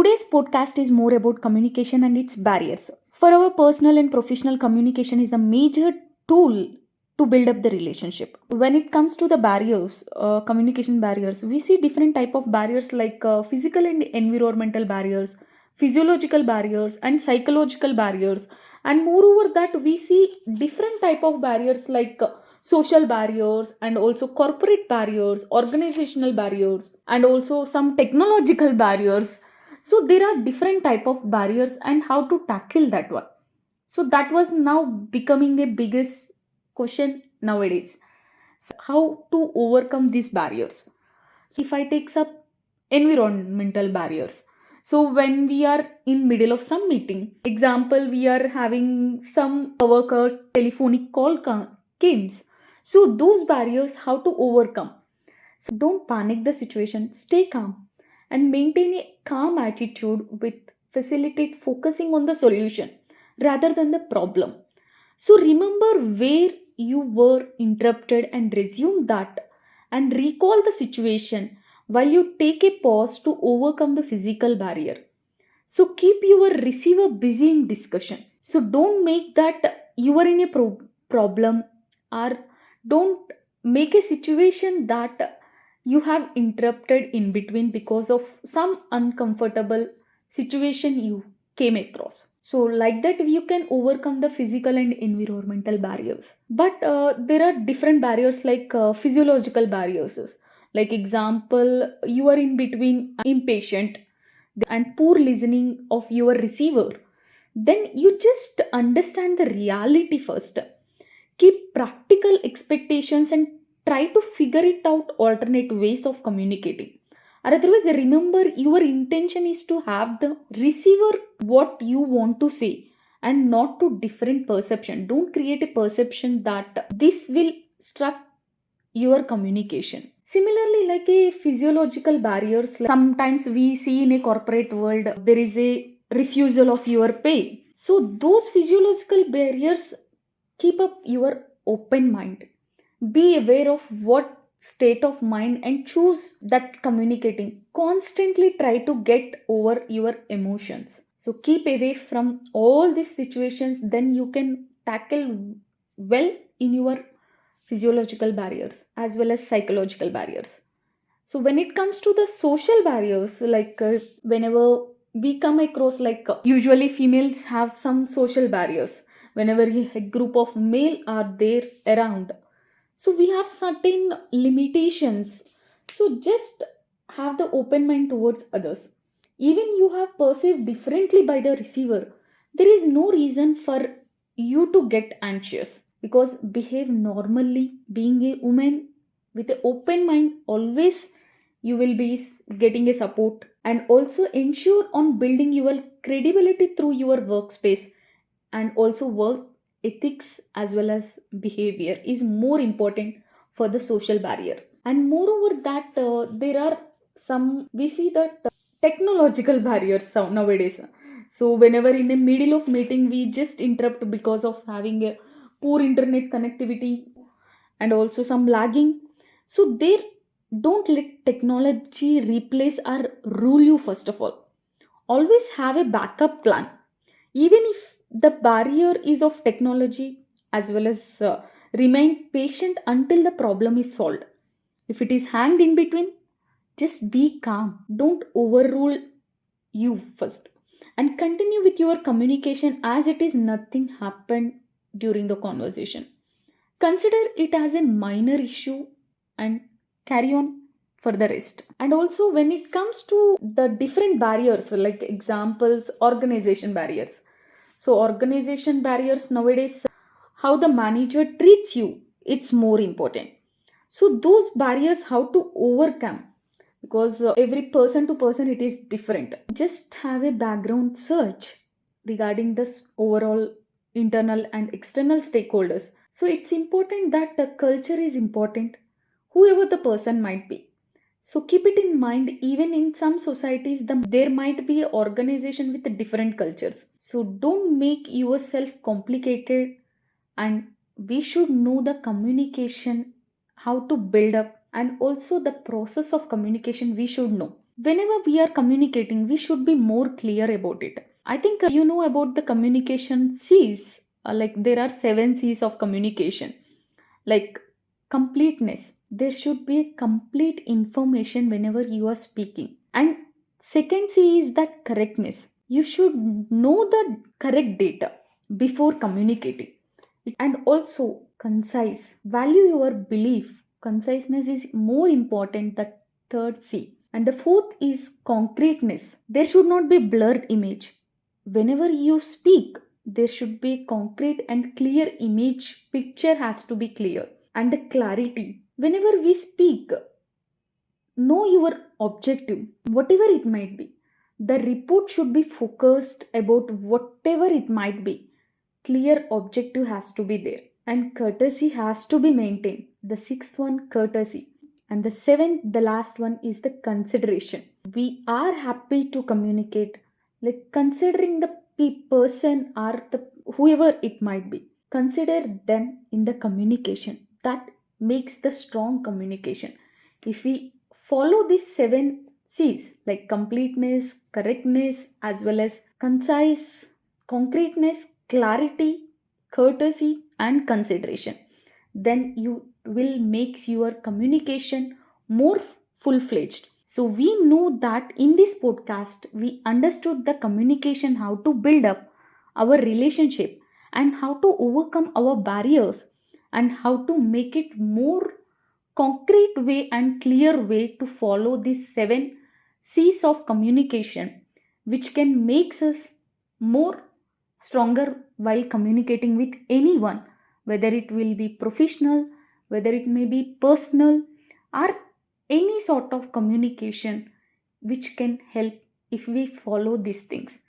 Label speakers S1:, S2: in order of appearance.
S1: Today's podcast is more about communication and its barriers. For our personal and professional, communication is the major tool to build up the relationship. When it comes to the barriers, communication barriers, we see different type of barriers like physical and environmental barriers, physiological barriers, and psychological barriers. And moreover, that we see different type of barriers like social barriers and also corporate barriers, organizational barriers, and also some technological barriers. So there are different type of barriers and how to tackle that one. So that was now becoming a biggest question nowadays. So how to overcome these barriers? So if I take up environmental barriers, so when we are in middle of some meeting, example, we are having some worker telephonic call comes. So those barriers, how to overcome? So don't panic the situation, stay calm and maintain a calm attitude with facilitate focusing on the solution rather than the problem. So remember where you were interrupted and resume that and recall the situation while you take a pause to overcome the physical barrier. So keep your receiver busy in discussion. So don't make that you are in a problem, or don't make a situation that you have interrupted in between because of some uncomfortable situation you came across. So like that you can overcome the physical and environmental barriers. But there are different barriers like physiological barriers. Like example, you are in between impatient and poor listening of your receiver, then you just understand the reality first. Keep practical expectations and try to figure it out alternate ways of communicating. Or otherwise, remember your intention is to have the receiver what you want to say and not to different perception. Don't create a perception that this will struck your communication. Similarly, like a physiological barriers, like sometimes we see in a corporate world there is a refusal of your pay. So those physiological barriers, keep up your open mind. Be aware of what state of mind and choose that communicating. Constantly try to get over your emotions. So keep away from all these situations, then you can tackle well in your physiological barriers as well as psychological barriers. So when it comes to the social barriers, like whenever we come across, like usually females have some social barriers whenever a group of male are there around. So we have certain limitations. So just have the open mind towards others. Even you have perceived differently by the receiver, there is no reason for you to get anxious, because behave normally. Being a woman with an open mind, always you will be getting a support. And also ensure on building your credibility through your workspace, and also work ethics as well as behavior is more important for the social barrier. And moreover that there are some, we see that technological barriers nowadays. So whenever in the middle of meeting we just interrupt because of having a poor internet connectivity and also some lagging. So there, don't let technology replace or rule you. First of all, always have a backup plan, even if the barrier is of technology. As well as remain patient until the problem is solved. If it is hanged in between, just be calm, don't overrule you first, and continue with your communication as it is nothing happened during the conversation. Consider it as a minor issue and carry on for the rest. And also when it comes to the different barriers, like examples, organization barriers. So organization barriers nowadays, how the manager treats you, it's more important. So those barriers how to overcome, because every person to person it is different. Just have a background search regarding this overall internal and external stakeholders. So it's important that the culture is important, whoever the person might be. So keep it in mind, even in some societies, there might be an organization with different cultures. So don't make yourself complicated, and we should know the communication, how to build up, and also the process of communication we should know. Whenever we are communicating, we should be more clear about it. I think you know about the communication C's. Like there are 7 C's of communication. Like completeness. There should be a complete information whenever you are speaking. And second C is that correctness. You should know the correct data before communicating. And also concise. Value your belief. Conciseness is more important than third C. And the fourth is concreteness. There should not be blurred image. Whenever you speak, there should be concrete and clear image. Picture has to be clear. And the clarity. Whenever we speak, know your objective, whatever it might be. The report should be focused about whatever it might be. Clear objective has to be there. And courtesy has to be maintained. The sixth one, courtesy. And the seventh, the last one, is the consideration. We are happy to communicate, like considering the person or the whoever it might be. Consider them in the communication. That makes the strong communication. If we follow these 7 C's like completeness, correctness, as well as concise, concreteness, clarity, courtesy, and consideration, then you will makes your communication more full-fledged. So we know that in this podcast we understood the communication, how to build up our relationship and how to overcome our barriers and how to make it more concrete way and clear way to follow these 7 C's of communication, which can makes us more stronger while communicating with anyone, whether it will be professional, whether it may be personal, or any sort of communication which can help if we follow these things.